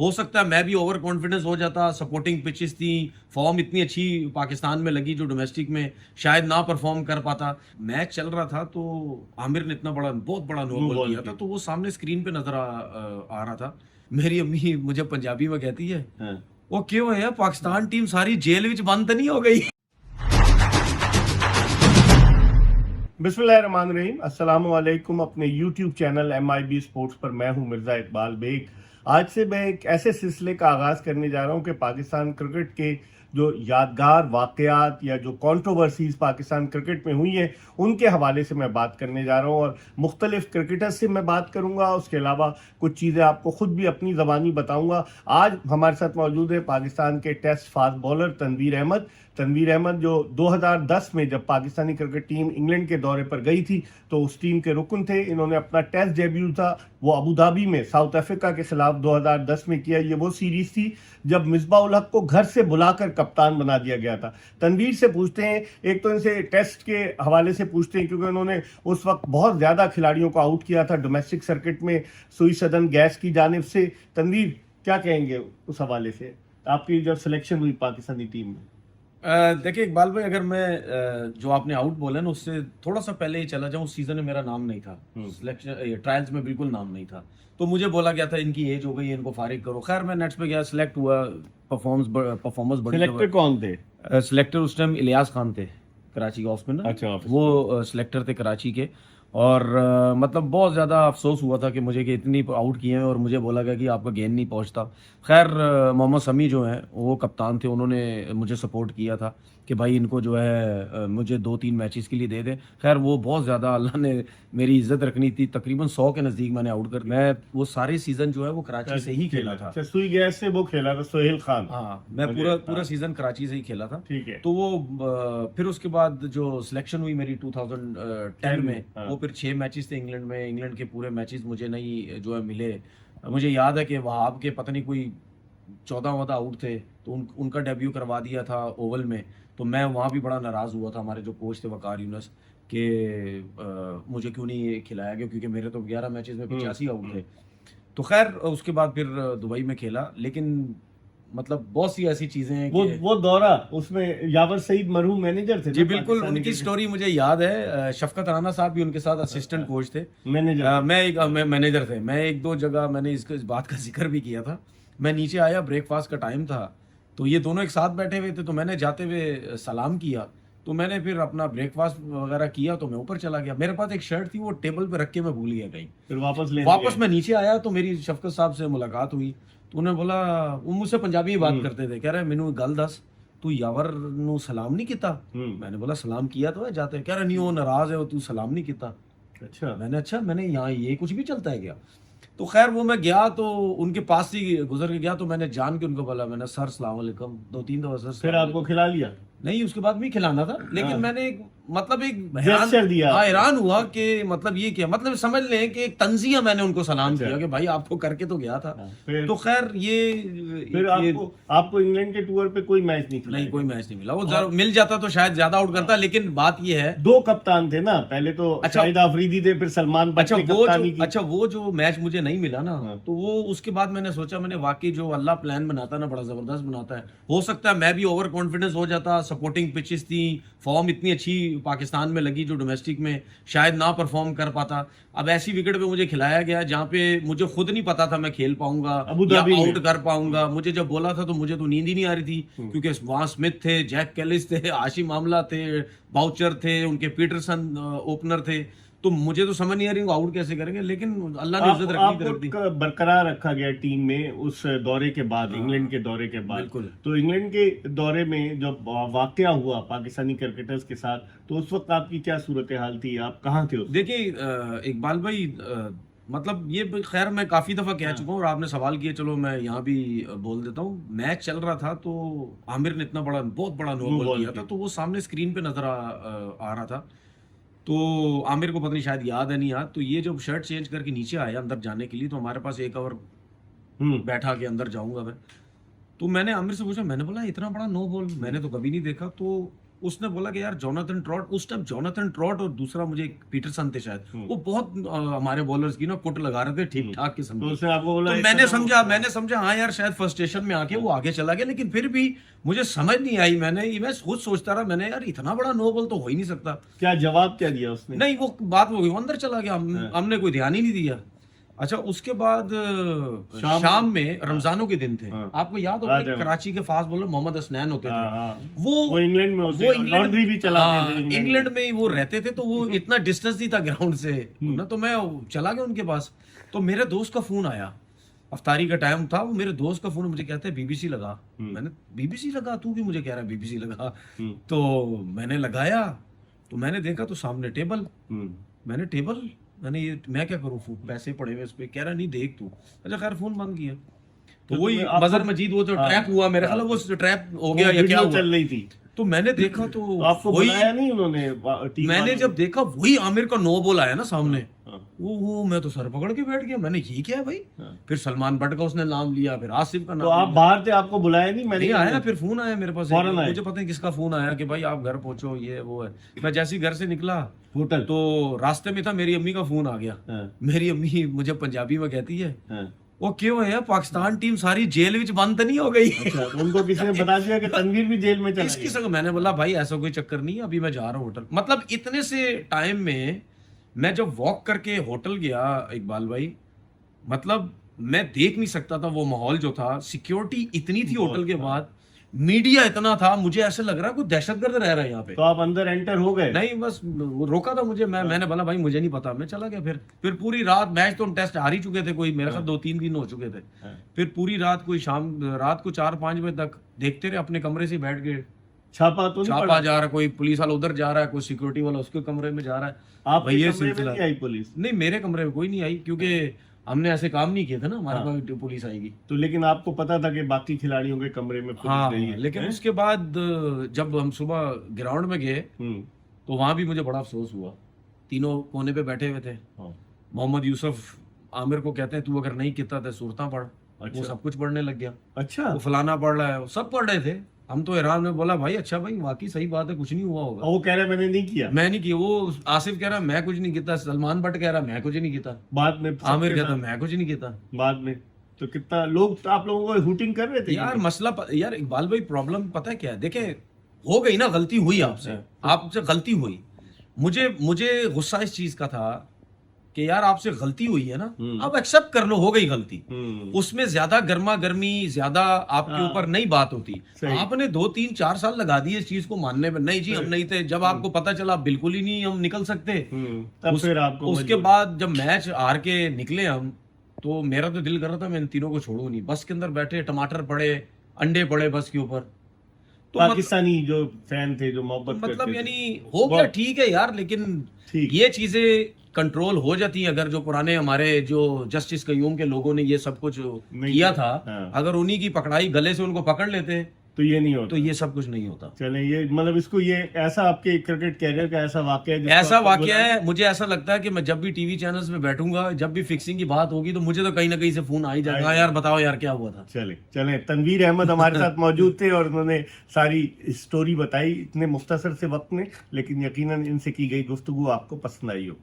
ہو سکتا ہے میں بھی اوور کانفیڈنس ہو جاتا, سپورٹنگ پچز تھی, فارم اتنی اچھی پاکستان میں لگی جو ڈومیسٹک میں شاید نہ پرفارم کر پاتا. میچ چل رہا تھا تو عامر نے اتنا بہت بڑا نو بال کیا تھا, تو وہ سامنے اسکرین پہ نظر آ رہا تھا. میری امی مجھے پنجابی میں کہتی ہے وہ کیوں ہے پاکستان ٹیم ساری جیل وچ بند تو نہیں ہو گئی. بسم اللہ الرحمن الرحیم. السلام علیکم. اپنے یوٹیوب چینل MIB اسپورٹس پر میں ہوں مرزا اقبال بیگ. آج سے میں ایک ایسے سلسلے کا آغاز کرنے جا رہا ہوں کہ پاکستان کرکٹ کے جو یادگار واقعات یا جو کانٹروورسیز پاکستان کرکٹ میں ہوئی ہیں ان کے حوالے سے میں بات کرنے جا رہا ہوں, اور مختلف کرکٹرز سے میں بات کروں گا. اس کے علاوہ کچھ چیزیں آپ کو خود بھی اپنی زبانی بتاؤں گا. آج ہمارے ساتھ موجود ہے پاکستان کے test fast bowler Tanveer Ahmed. Tanveer Ahmed جو 2010 میں جب پاکستانی کرکٹ ٹیم انگلینڈ کے دورے پر گئی تھی تو اس ٹیم کے رکن تھے. انہوں نے اپنا ٹیسٹ ڈیبیو تھا وہ ابو دھابی میں ساؤتھ افریقہ کے خلاف 2010 میں کیا. یہ وہ سیریز تھی جب مصباح الحق کو گھر سے بلا کر کپتان بنا دیا گیا تھا. تنویر سے پوچھتے ہیں, ایک تو ان سے ٹیسٹ کے حوالے سے پوچھتے ہیں کیونکہ انہوں نے اس وقت بہت زیادہ کھلاڑیوں کو آؤٹ کیا تھا ڈومیسٹک سرکٹ میں سوئی سدن گیس کی جانب سے. تنویر کیا کہیں گے اس حوالے سے, آپ کی جب سلیکشن ہوئی پاکستانی ٹیم میں؟ دیکھیں اقبال بھائی, اگر میں جو آپ نے آؤٹ بولا نا اس سے تھوڑا سا پہلے ہی چلا جاؤں, اس سیزن میں میرا نام نہیں تھا سلیکشن ٹرائلز میں, بالکل نام نہیں تھا. تو مجھے بولا گیا تھا ان کی ایج ہو گئی ہے, ان کو فارغ کرو. خیر میں نیٹس پہ گیا, سلیکٹ ہوا, پرفارمنس بڑی. سلیکٹر کون تھے؟ سلیکٹر اس ٹائم الیاس خان تھے کراچی آف میں نا. اچھا, وہ سلیکٹر تھے کراچی کے. اور مطلب بہت زیادہ افسوس ہوا تھا کہ مجھے کہ اتنی آؤٹ کیے ہیں اور مجھے بولا گیا کہ آپ کا گیند نہیں پہنچتا. خیر محمد سمیع جو ہیں وہ کپتان تھے, انہوں نے مجھے سپورٹ کیا تھا کہ بھائی ان کو جو ہے مجھے 2-3 میچز کے لیے دے دیں. خیر وہ بہت زیادہ اللہ نے میری عزت رکھنی تھی, تقریباً 100 کے نزدیک میں نے آؤٹ کر. میں وہ سارے سیزن جو ہے وہ کراچی سے ہی کھیلا تھا. سوئی گیس سے وہ کھیلا تھا سہیل خان. ہاں میں پورا سیزن کراچی سے ہی کھیلا تھا. ٹھیک ہے. تو وہ پھر اس کے بعد جو سلیکشن ہوئی میری 2010 میں, وہ پھر 6 میچز تھے انگلینڈ میں. انگلینڈ کے پورے میچز مجھے نہیں جو ہے ملے. مجھے یاد ہے کہ وہاب کے پتہ نہیں کوئی 14 آؤٹ تھے, تو ان کا ڈیبیو کروا دیا تھا اوول میں. تو میں وہاں بھی بڑا ناراض ہوا تھا, ہمارے جو کوچ تھے وقار یونس, کہ مجھے کیوں نہیں کھلایا گیا, کیونکہ میرے تو 11 میچز میں 85 آؤٹ تھے. تو خیر اس کے بعد پھر دبئی میں کھیلا. لیکن مطلب بہت سی ایسی چیزیں ہیں وہ دورہ اس میں یاور سعید مرحوم مینیجر تھے. جی بالکل, ان کی سٹوری مجھے یاد ہے. شفقت رانا صاحب بھی ان کے ساتھ اسسٹنٹ کوچ تھے, میں مینیجر تھے. میں 1-2 جگہ میں نے اس بات کا ذکر بھی کیا تھا. میں نیچے آیا, بریک فاسٹ کا ٹائم تھا, تو یہ دونوں ایک ساتھ بیٹھے ہوئے تھے. تو میں نے جاتے ہوئے سلام کیا, تو میں نے پھر اپنا بریک فاسٹ وغیرہ کیا, تو میں اوپر چلا گیا. میرے پاس ایک شرٹ تھی, وہ ٹیبل پہ رکھ کے میں بھول گیا کہیں. پھر واپس میں نیچے آیا تو میری شفقت صاحب سے ملاقات ہوئی. تو انہوں نے بولا, وہ مجھ سے پنجابی میں بات کرتے تھے, کہہ رہے مینوں گل دس تو یاور نو سلام نہیں کیتا. میں نے بولا سلام کیا تو ہے جاتے. کہہ رہے نہیں وہ ناراض ہے, وہ تو سلام نہیں کیتا. اچھا. میں نے یہاں یہ کچھ بھی چلتا ہے کیا. تو خیر وہ میں گیا تو ان کے پاس ہی گزر کے گیا, تو میں نے جان کے ان کو بولا, میں نے سر السلام علیکم 2-3 دفعہ سر. پھر آپ کو کھلا لیا؟ نہیں, اس کے بعد بھی کھلانا تھا, لیکن میں نے مطلب ایک حیران ہوا کہ مطلب یہ کیا, مطلب سمجھ لیں کہ ایک تنزیہ میں نے ان کو سلام کیا کہ بھائی آپ کو کر کے تو گیا تھا. تو خیر پھر آپ کو انگلینڈ کے ٹور پہ کوئی میچ نہیں کوئی میچ نہیں ملا. وہ مل جاتا تو شاید زیادہ آؤٹ کرتا, لیکن بات یہ ہے 2 کپتان تھے نا, پہلے تو شاہد آفریدی تھے, پھر سلمان بٹ نے کپتانی کی. اچھا وہ جو میچ مجھے نہیں ملا نا, تو وہ اس کے بعد میں نے سوچا, میں نے واقعی جو اللہ پلان بناتا ہے نا بڑا زبردست بناتا ہے. ہو سکتا ہے میں بھی اوور کانفیڈنس ہو جاتا, سپورٹنگ پچز تھی, فارم اتنی اچھی پاکستان میں لگی جو ڈومیسٹک میں شاید نہ پرفارم کر پاتا. اب ایسی وکٹ پہ مجھے کھلایا گیا جہاں پہ مجھے خود نہیں پتا تھا میں کھیل پاؤں گا یا آؤٹ کر پاؤں گا. مجھے جب بولا تھا تو مجھے تو نیند ہی نہیں آ رہی تھی, کیونکہ وہاں اسمتھ تھے, جیک کیلس تھے, ہاشم آملہ تھے, باؤچر تھے, ان کے پیٹرسن اوپنر تھے. تو مجھے تو سمجھ نہیں آ رہی وہ آؤٹ کیسے کریں گے, لیکن اللہ نے عزت رکھی برقرار رکھا گیا ٹیم میں اس دورے کے بعد, انگلینڈ کے دورے کے بعد. تو انگلینڈ کے دورے میں جب واقعہ ہوا پاکستانی کرکٹرز کے ساتھ, تو اس وقت آپ کی کیا صورتحال تھی, آپ کہاں تھے؟ دیکھیے اقبال بھائی, مطلب یہ خیر میں کافی دفعہ کہہ چکا ہوں, اور آپ نے سوال کیا, چلو میں یہاں بھی بول دیتا ہوں. میچ چل رہا تھا تو عامر نے اتنا بہت بڑا نو بال کیا تھا, تو وہ سامنے اسکرین پہ نظر آ رہا تھا. تو عامر کو پتہ نہیں شاید یاد ہے نہیں یاد. تو یہ جب شرٹ چینج کر کے نیچے آیا اندر جانے کے لیے, تو ہمارے پاس 1 اوور بیٹھا کے اندر جاؤں گا میں. تو میں نے عامر سے پوچھا, میں نے بولا اتنا بڑا نو بال میں نے تو کبھی نہیں دیکھا. تو اس نے بولا کہ یار جوناتhan ٹراٹ, اس ٹائم جوناتhan ٹراٹ اور دوسرا مجھے پیٹرسن تھے شاید, وہ بہت ہمارے بولرز کی نا کٹ لگا رہے تھے ٹھیک ٹھاک قسم تو کے. اس نے آپ کو بولا تو میں نے سمجھا ہاں یار شاید فرسٹریشن میں آ کے وہ آگے چلا گیا, لیکن پھر بھی مجھے سمجھ نہیں آئی. میں خود سوچتا رہا, میں نے یار اتنا بڑا نو بال تو ہو ہی نہیں سکتا. کیا جواب کیا دیا اس نے؟ نہیں وہ بات ہو گئی, وہ اندر چلا گیا, ہم نے کوئی دھیان ہی نہیں دیا. اچھا اس کے بعد شام میں رمضانوں کے دن تھے, آپ کو یاد ہوگا کراچی کے فاسٹ بولر محمد حسنین ہوتے تھے, وہ انگلینڈ میں ہوتے ہیں, لانڈری بھی چلاتے تھے انگلینڈ میں وہ رہتے تھے, تو وہ اتنا ڈسٹینس نہیں تھا گراؤنڈ سے نا, تو میں چلا گیا ان کے پاس. تو میرے دوست کا فون آیا, افطاری کا ٹائم تھا, وہ میرے دوست کا فون مجھے کہتا ہے بی بی سی لگا. میں نے بی بی سی لگا, تو بھی مجھے کہہ رہا ہے بی بی سی لگا. تو میں نے لگایا, تو میں نے دیکھا تو سامنے ٹیبل, میں نے ٹیبل, میں نے یہ میں کیا کروں, پیسے پڑے ہوئے اس پہ. کہہ رہا نہیں دیکھ تو. اچھا خیر فون بند کیا, تو وہی مظہر مجید وہ جو ٹریپ ہوا, میرے خیال وہ ٹریپ ہو گیا یا کیا ہوا, چل رہی تھی. تو میں نے دیکھا تو آپ کو بلایا نہیں انہوں نے؟ میں نے جب دیکھا وہی عامر کا نو بال آیا نا سامنے, وہ میں تو سر پکڑ کے بیٹھ گیا. میں نے یہ کیا ہے بھائی, پھر سلمان بٹ کا اس نے نام لیا, پھر آصف کا نام. تو آپ باہر تھے, آپ کو بلایا نہیں؟ میں نے آیا نا, پھر فون آیا میرے پاس, مجھے پتہ نہیں کس کا فون آیا کہ بھائی آپ گھر پہنچو, یہ وہ ہے. میں جیسے ہی گھر سے نکلا ہوٹل, تو راستے میں تھا, میری امی کا فون آ گیا. میری امی مجھے پنجابی میں کہتی ہے, وہ کیوں ہے پاکستان ٹیم ساری جیل وچ بند تو نہیں ہو گئی؟ ان کو کسی نے بتا دیا کہ تنویر بھی جیل میں چلا گیا؟ کس میں نے بولا بھائی ایسا کوئی چکر نہیں ہے, ابھی میں جا رہا ہوں ہوٹل. مطلب اتنے سے ٹائم میں میں جب واک کر کے ہوٹل گیا اقبال بھائی, مطلب میں دیکھ نہیں سکتا تھا وہ ماحول جو تھا. سیکیورٹی اتنی تھی ہوٹل کے بعد, میڈیا اتنا تھا, مجھے ایسے لگ رہا کوئی دہشت گرد رہ رہا ہے یہاں پہ. تو آپ اندر انٹر ہو گئے؟ نہیں بس روکا تھا مجھے, میں نے بولا بھائی مجھے نہیں پتا, میں چلا گیا. پھر پوری رات میچ تو ٹیسٹ ہار ہی چکے تھے, کوئی میرے خیال 2-3 دن ہو چکے تھے. پھر پوری رات کوئی رات کو 4-5 بجے تک دیکھتے رہے, اپنے کمرے سے بیٹھ کے چھاپا جا رہا ہے, کوئی پولیس والا ادھر جا رہا ہے, کوئی سیکورٹی والا اس کے کمرے میں جا رہا ہے. آپ کے کمرے میں نہیں آئی پولیس؟ نہیں میرے کمرے میں کوئی نہیں آئی, کیونکہ ہم نے ایسے کام نہیں کیے تھے نا, ہمارے پاس پولیس آئے گی. تو لیکن آپ کو پتا تھا کہ باقی کھلاڑیوں کے کمرے میں پولیس نہیں ہے. لیکن اس کے بعد جب ہم صبح گراؤنڈ میں گئے تو وہاں بھی مجھے بڑا افسوس ہوا. تینوں کونے پہ بیٹھے ہوئے تھے. محمد یوسف عامر کو کہتے ہیں تو اگر نہیں کہتا تو صورتیں پڑھ, وہ سب کچھ پڑھنے لگ گیا. اچھا, وہ فلانا پڑھ رہا ہے, سب پڑھ رہے تھے. ہم تو حیران میں, بولا بھائی اچھا بھائی واقعی صحیح بات ہے, کچھ نہیں ہوا ہوگا. وہ کہہ رہے میں نے نہیں کیا, میں نہیں کیا. وہ آصف کہہ رہا میں کچھ نہیں کیتا, سلمان بٹ کہہ رہا میں کچھ نہیں کیتا, بعد میں عامر کہتا میں کچھ نہیں کیتا. بعد میں تو کتنا لوگ آپ لوگوں کو ہوٹنگ کر رہے تھے یار. مسئلہ یار اقبال بھائی پرابلم پتہ ہے کیا ہے, دیکھیں ہو گئی نا غلطی ہوئی, آپ سے غلطی ہوئی. مجھے غصہ اس چیز کا تھا کہ یار آپ سے غلطی ہوئی ہے نا, اب ایکسپٹ کر لو ہو گئی غلطی. اس میں زیادہ گرما گرمی زیادہ آپ کے اوپر نہیں بات ہوتی. آپ نے 2-3-4 سال لگا دیے اس چیز کو ماننے میں, نہیں جی ہم نہیں تھے. جب آپ کو پتا چلا بالکل ہی نہیں ہم نکل سکتے, اس کے بعد جب میچ ہار کے نکلے ہم, تو میرا تو دل کر رہا تھا میں ان تینوں کو چھوڑوں نہیں. بس کے اندر بیٹھے, ٹماٹر پڑے, انڈے پڑے بس کے اوپر. تو پاکستانی جو فین تھے جو محبت مطلب یعنی ہو گیا ٹھیک ہے یار, لیکن یہ چیزیں کنٹرول ہو جاتی ہیں اگر جو پرانے ہمارے جو جسٹس قیوم کے لوگوں نے یہ سب کچھ کیا تھا, اگر انہی کی پکڑائی گلے سے ان کو پکڑ لیتے تو یہ نہیں ہوتا, تو یہ سب کچھ نہیں ہوتا. چلیں یہ مطلب اس کو یہ ایسا آپ کے کرکٹ کیریئر کا ایسا واقعہ ہے. مجھے ایسا لگتا ہے کہ میں جب بھی ٹی وی چینلز میں بیٹھوں گا, جب بھی فکسنگ کی بات ہوگی تو مجھے تو کہیں نہ کہیں سے فون آ ہی جائے گا, یار بتاؤ یار کیا ہوا تھا. چلیں تنویر احمد ہمارے ساتھ موجود تھے اور انہوں نے ساری اسٹوری بتائی اتنے مختصر سے وقت میں, لیکن یقیناً ان سے کی گئی گفتگو آپ کو پسند آئی ہو.